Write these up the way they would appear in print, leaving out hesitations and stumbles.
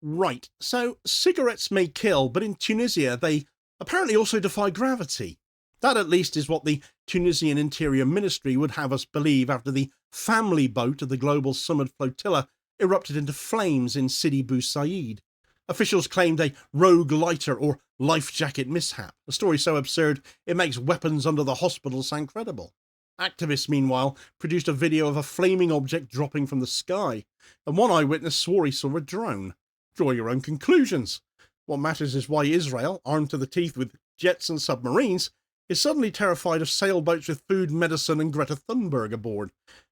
Right, so cigarettes may kill, but in Tunisia they apparently also defy gravity. That at least is what the Tunisian Interior Ministry would have us believe after the family boat of the Global Sumud Flotilla erupted into flames in Sidi Bou Said. Officials claimed a rogue lighter or lifejacket mishap, a story so absurd it makes weapons under the hospital sound credible. Activists, meanwhile, produced a video of a flaming object dropping from the sky, and one eyewitness swore he saw a drone. Draw your own conclusions. What matters is why Israel, armed to the teeth with jets and submarines, is suddenly terrified of sailboats with food, medicine and Greta Thunberg aboard.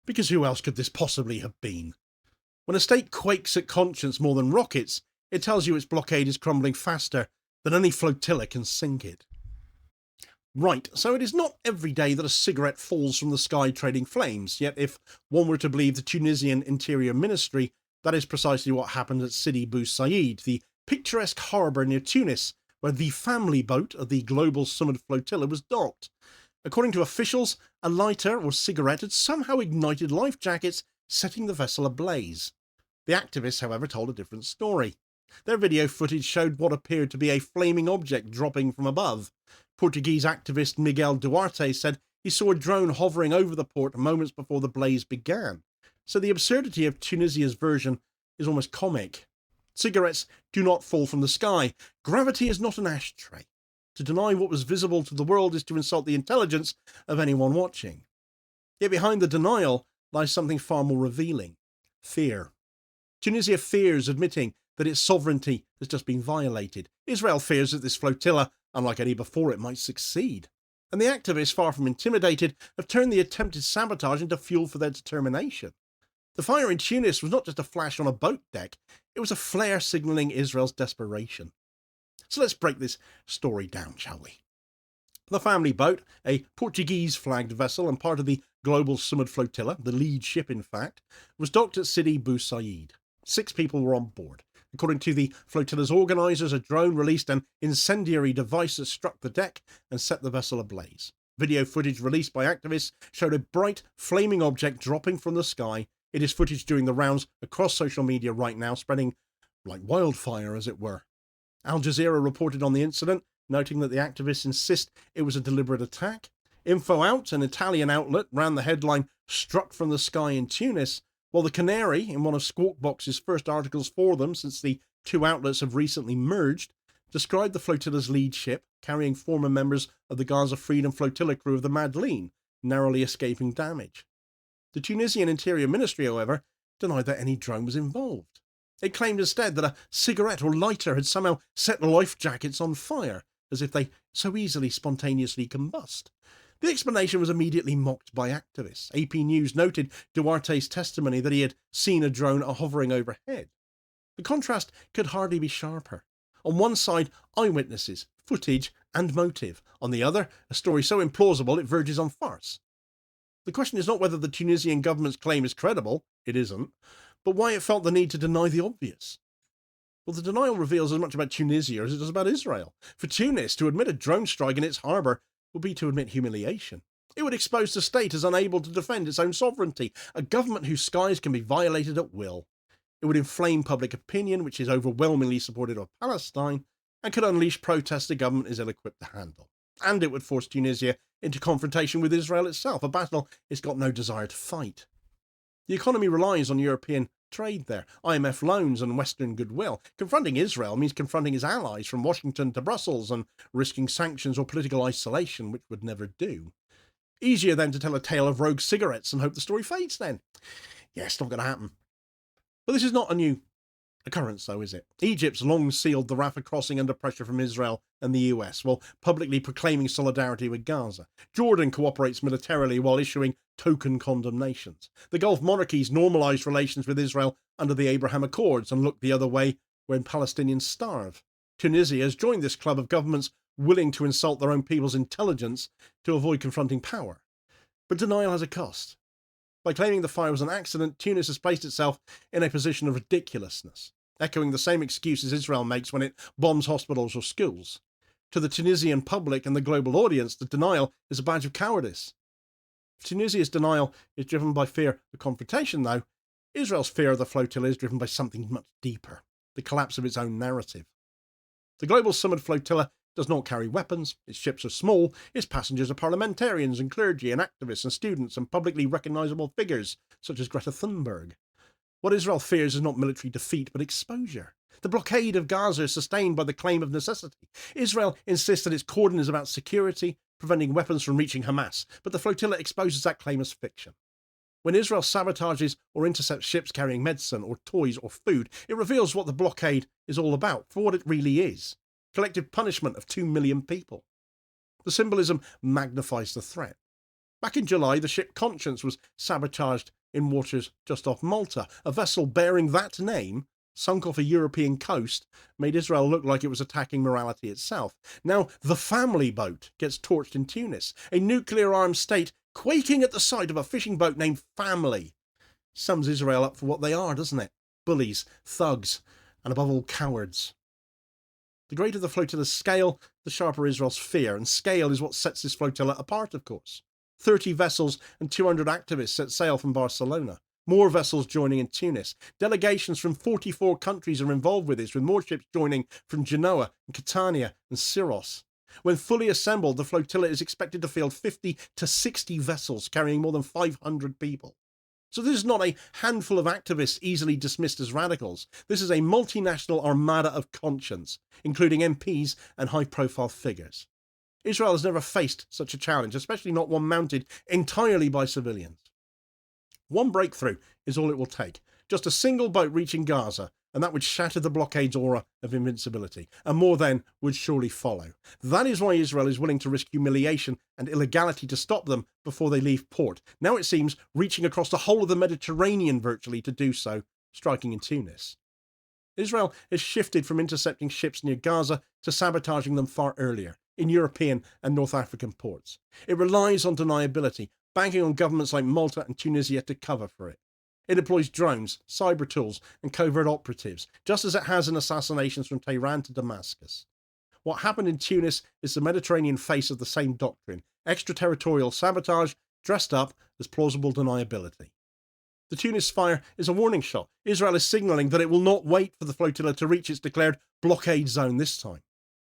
Because who else could this possibly have been? When a state quakes at conscience more than rockets, it tells you its blockade is crumbling faster than any flotilla can sink it. Right, so it is not every day that a cigarette falls from the sky trading flames, yet if one were to believe the Tunisian Interior Ministry, that is precisely what happened at Sidi Bou Said, the picturesque harbour near Tunis, where the family boat of the Global Sumud Flotilla was docked. According to officials, a lighter or cigarette had somehow ignited life jackets, setting the vessel ablaze. The activists, however, told a different story. Their video footage showed what appeared to be a flaming object dropping from above. Portuguese activist Miguel Duarte said he saw a drone hovering over the port moments before the blaze began. So the absurdity of Tunisia's version is almost comic. Cigarettes do not fall from the sky. Gravity is not an ashtray. To deny what was visible to the world is to insult the intelligence of anyone watching. Yet behind the denial lies something far more revealing: fear. Tunisia fears admitting that its sovereignty has just been violated. Israel fears that this flotilla, unlike any before it, might succeed. And the activists, far from intimidated, have turned the attempted sabotage into fuel for their determination. The fire in Tunis was not just a flash on a boat deck, it was a flare signalling Israel's desperation. So let's break this story down, shall we? The family boat, a Portuguese-flagged vessel and part of the Global Sumud Flotilla, the lead ship in fact, was docked at Sidi Bou Said. 6 people were on board. According to the flotilla's organisers, a drone released an incendiary device that struck the deck and set the vessel ablaze. Video footage released by activists showed a bright, flaming object dropping from the sky. It is footage doing the rounds across social media right now, spreading like wildfire, as it were. Al Jazeera reported on the incident, noting that the activists insist it was a deliberate attack. Info Out, an Italian outlet, ran the headline, "Struck from the Sky in Tunis," while the Canary, in one of Squawk Box's first articles for them since the 2 outlets have recently merged, described the flotilla's lead ship, carrying former members of the Gaza Freedom Flotilla crew of the Madeleine, narrowly escaping damage. The Tunisian Interior Ministry, however, denied that any drone was involved. It claimed instead that a cigarette or lighter had somehow set life jackets on fire, as if they so easily spontaneously combust. The explanation was immediately mocked by activists. AP News noted Duarte's testimony that he had seen a drone hovering overhead. The contrast could hardly be sharper. On one side, eyewitnesses, footage and motive. On the other, a story so implausible it verges on farce. The question is not whether the Tunisian government's claim is credible, it isn't, but why it felt the need to deny the obvious. Well, the denial reveals as much about Tunisia as it does about Israel. For Tunis, to admit a drone strike in its harbour would be to admit humiliation. It would expose the state as unable to defend its own sovereignty, a government whose skies can be violated at will. It would inflame public opinion, which is overwhelmingly supportive of Palestine, and could unleash protests the government is ill-equipped to handle. And it would force Tunisia into confrontation with Israel itself, a battle it's got no desire to fight. The economy relies on European trade there, IMF loans and Western goodwill. Confronting Israel means confronting his allies from Washington to Brussels and risking sanctions or political isolation, which would never do. Easier then to tell a tale of rogue cigarettes and hope the story fades then. Yes, not going to happen. But this is not a new occurrence, though, is it? Egypt's long sealed the Rafah crossing under pressure from Israel and the US, while publicly proclaiming solidarity with Gaza. Jordan cooperates militarily while issuing token condemnations. The Gulf monarchies normalised relations with Israel under the Abraham Accords and look the other way when Palestinians starve. Tunisia has joined this club of governments willing to insult their own people's intelligence to avoid confronting power. But denial has a cost. By claiming the fire was an accident, Tunis has placed itself in a position of ridiculousness, echoing the same excuses Israel makes when it bombs hospitals or schools. To the Tunisian public and the global audience, the denial is a badge of cowardice. If Tunisia's denial is driven by fear of confrontation, though, Israel's fear of the flotilla is driven by something much deeper. the collapse of its own narrative. The Global Sumud Flotilla does not carry weapons, its ships are small, its passengers are parliamentarians and clergy and activists and students and publicly recognisable figures such as Greta Thunberg. What Israel fears is not military defeat but exposure. The blockade of Gaza is sustained by the claim of necessity. Israel insists that its cordon is about security, preventing weapons from reaching Hamas, but the flotilla exposes that claim as fiction. When Israel sabotages or intercepts ships carrying medicine or toys or food, it reveals what the blockade is all about, for what it really is: collective punishment of 2 million people. The symbolism magnifies the threat. Back in July, the ship Conscience was sabotaged in waters just off Malta. A vessel bearing that name, sunk off a European coast, made Israel look like it was attacking morality itself. Now, the family boat gets torched in Tunis, a nuclear-armed state quaking at the sight of a fishing boat named Family. Sums Israel up for what they are, doesn't it? Bullies, thugs, and above all, cowards. The greater the flotilla's scale, the sharper Israel's fear, and scale is what sets this flotilla apart, of course. 30 vessels and 200 activists set sail from Barcelona. More vessels joining in Tunis. Delegations from 44 countries are involved with this, with more ships joining from Genoa and Catania and Syros. When fully assembled, the flotilla is expected to field 50 to 60 vessels carrying more than 500 people. So this is not a handful of activists easily dismissed as radicals. This is a multinational armada of conscience, including MPs and high-profile figures. Israel has never faced such a challenge, especially not one mounted entirely by civilians. One breakthrough is all it will take. Just a single boat reaching Gaza, and that would shatter the blockade's aura of invincibility, and more then would surely follow. That is why Israel is willing to risk humiliation and illegality to stop them before they leave port. Now it seems reaching across the whole of the Mediterranean virtually to do so, striking in Tunis. Israel has shifted from intercepting ships near Gaza to sabotaging them far earlier, in European and North African ports. It relies on deniability, banking on governments like Malta and Tunisia to cover for it. It employs drones, cyber tools, and covert operatives, just as it has in assassinations from Tehran to Damascus. What happened in Tunis is the Mediterranean face of the same doctrine: extraterritorial sabotage dressed up as plausible deniability. The Tunis fire is a warning shot. Israel is signalling that it will not wait for the flotilla to reach its declared blockade zone this time.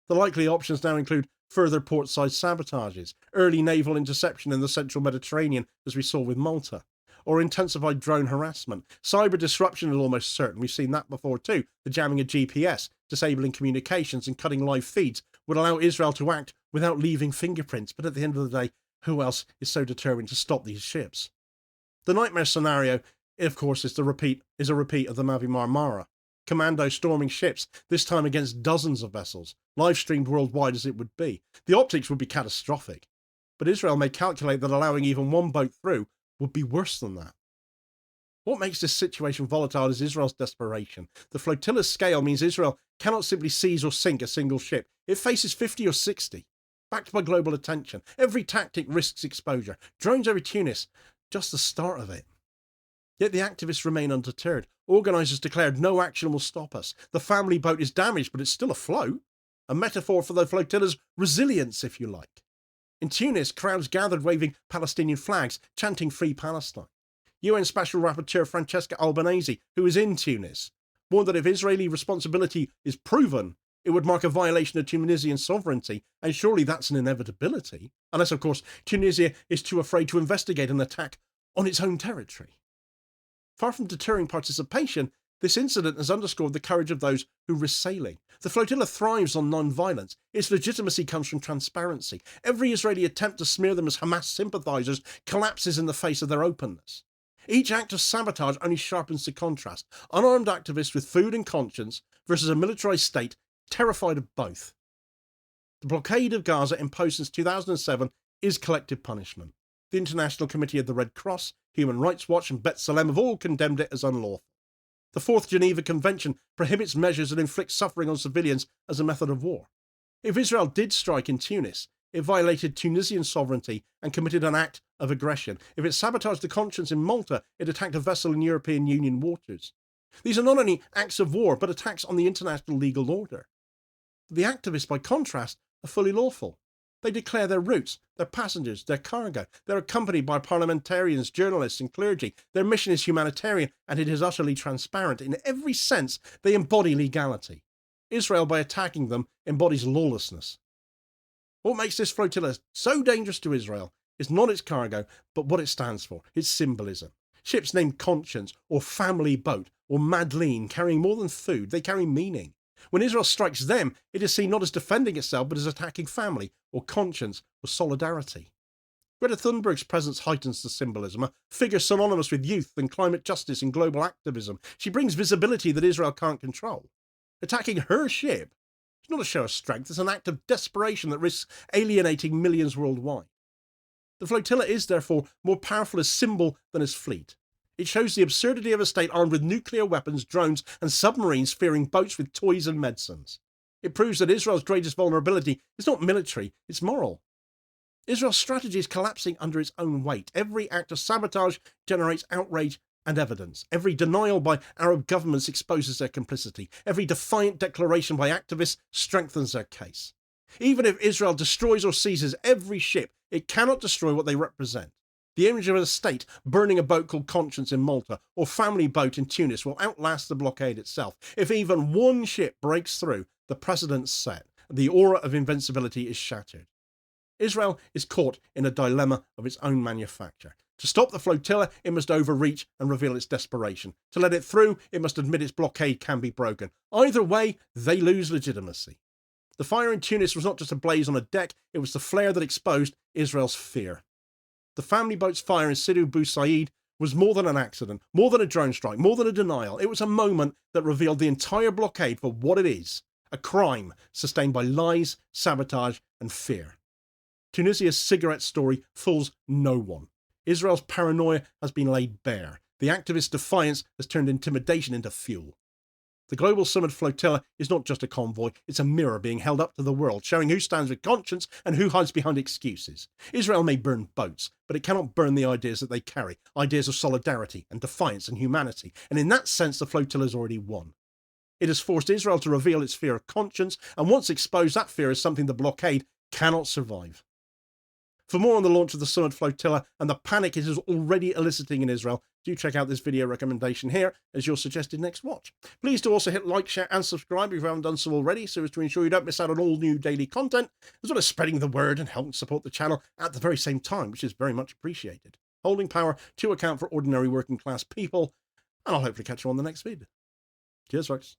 The likely options now include further port-side sabotages, early naval interception in the central Mediterranean, as we saw with Malta, or intensified drone harassment. Cyber disruption is almost certain. We've seen that before too. The jamming of GPS, disabling communications and cutting live feeds would allow Israel to act without leaving fingerprints. But at the end of the day, who else is so determined to stop these ships? The nightmare scenario, of course, is a repeat of the Mavi Marmara. Commando storming ships, this time against dozens of vessels, live-streamed worldwide as it would be. The optics would be catastrophic. But Israel may calculate that allowing even one boat through would be worse than that. What makes this situation volatile is Israel's desperation. The flotilla's scale means Israel cannot simply seize or sink a single ship. It faces 50 or 60. Backed by global attention, every tactic risks exposure. Drones over Tunis, just the start of it. Yet the activists remain undeterred. Organisers declared no action will stop us. The family boat is damaged, but it's still afloat. A metaphor for the flotilla's resilience, if you like. In Tunis, crowds gathered waving Palestinian flags, chanting Free Palestine. UN Special Rapporteur Francesca Albanese, who is in Tunis, warned that if Israeli responsibility is proven, it would mark a violation of Tunisian sovereignty, and surely that's an inevitability, unless, of course, Tunisia is too afraid to investigate an attack on its own territory. Far from deterring participation, this incident has underscored the courage of those who risk sailing. The flotilla thrives on non-violence. Its legitimacy comes from transparency. Every Israeli attempt to smear them as Hamas sympathisers collapses in the face of their openness. Each act of sabotage only sharpens the contrast. Unarmed activists with food and conscience versus a militarised state terrified of both. The blockade of Gaza, imposed since 2007, is collective punishment. The International Committee of the Red Cross, Human Rights Watch and B'Tselem have all condemned it as unlawful. The Fourth Geneva Convention prohibits measures that inflict suffering on civilians as a method of war. If Israel did strike in Tunis, it violated Tunisian sovereignty and committed an act of aggression. If it sabotaged the Conscience in Malta, it attacked a vessel in European Union waters. These are not only acts of war, but attacks on the international legal order. The activists, by contrast, are fully lawful. They declare their routes, their passengers, their cargo. They're accompanied by parliamentarians, journalists, and clergy. Their mission is humanitarian, and it is utterly transparent. In every sense, they embody legality. Israel, by attacking them, embodies lawlessness. What makes this flotilla so dangerous to Israel is not its cargo, but what it stands for, its symbolism. Ships named Conscience, or Family Boat, or Madeleine, carrying more than food, they carry meaning. When Israel strikes them, it is seen not as defending itself, but as attacking family, or conscience, or solidarity. Greta Thunberg's presence heightens the symbolism, a figure synonymous with youth and climate justice and global activism. She brings visibility that Israel can't control. Attacking her ship is not a show of strength, it's an act of desperation that risks alienating millions worldwide. The flotilla is, therefore, more powerful as symbol than as fleet. It shows the absurdity of a state armed with nuclear weapons, drones, and submarines fearing boats with toys and medicines. It proves that Israel's greatest vulnerability is not military, it's moral. Israel's strategy is collapsing under its own weight. Every act of sabotage generates outrage and evidence. Every denial by Arab governments exposes their complicity. Every defiant declaration by activists strengthens their case. Even if Israel destroys or seizes every ship, it cannot destroy what they represent. The image of a state burning a boat called Conscience in Malta or Family Boat in Tunis will outlast the blockade itself. If even one ship breaks through, the precedent's set. The aura of invincibility is shattered. Israel is caught in a dilemma of its own manufacture. To stop the flotilla, it must overreach and reveal its desperation. To let it through, it must admit its blockade can be broken. Either way, they lose legitimacy. The fire in Tunis was not just a blaze on a deck, it was the flare that exposed Israel's fear. The family boat's fire in Sidi Bou Said was more than an accident, more than a drone strike, more than a denial. It was a moment that revealed the entire blockade for what it is, a crime sustained by lies, sabotage, and fear. Tunisia's cigarette story fools no one. Israel's paranoia has been laid bare. The activist defiance has turned intimidation into fuel. The Global Sumud Flotilla is not just a convoy, it's a mirror being held up to the world, showing who stands with conscience and who hides behind excuses. Israel may burn boats, but it cannot burn the ideas that they carry, ideas of solidarity and defiance and humanity, and in that sense the flotilla has already won. It has forced Israel to reveal its fear of conscience, and once exposed, that fear is something the blockade cannot survive. For more on the launch of the Sumud Flotilla and the panic it is already eliciting in Israel, do check out this video recommendation here as your suggested next watch. Please do also hit like, share and subscribe if you haven't done so already, so as to ensure you don't miss out on all new daily content, as well as spreading the word and helping support the channel at the very same time, which is very much appreciated. Holding power to account for ordinary working class people, and I'll hopefully catch you on the next vid. Cheers, folks.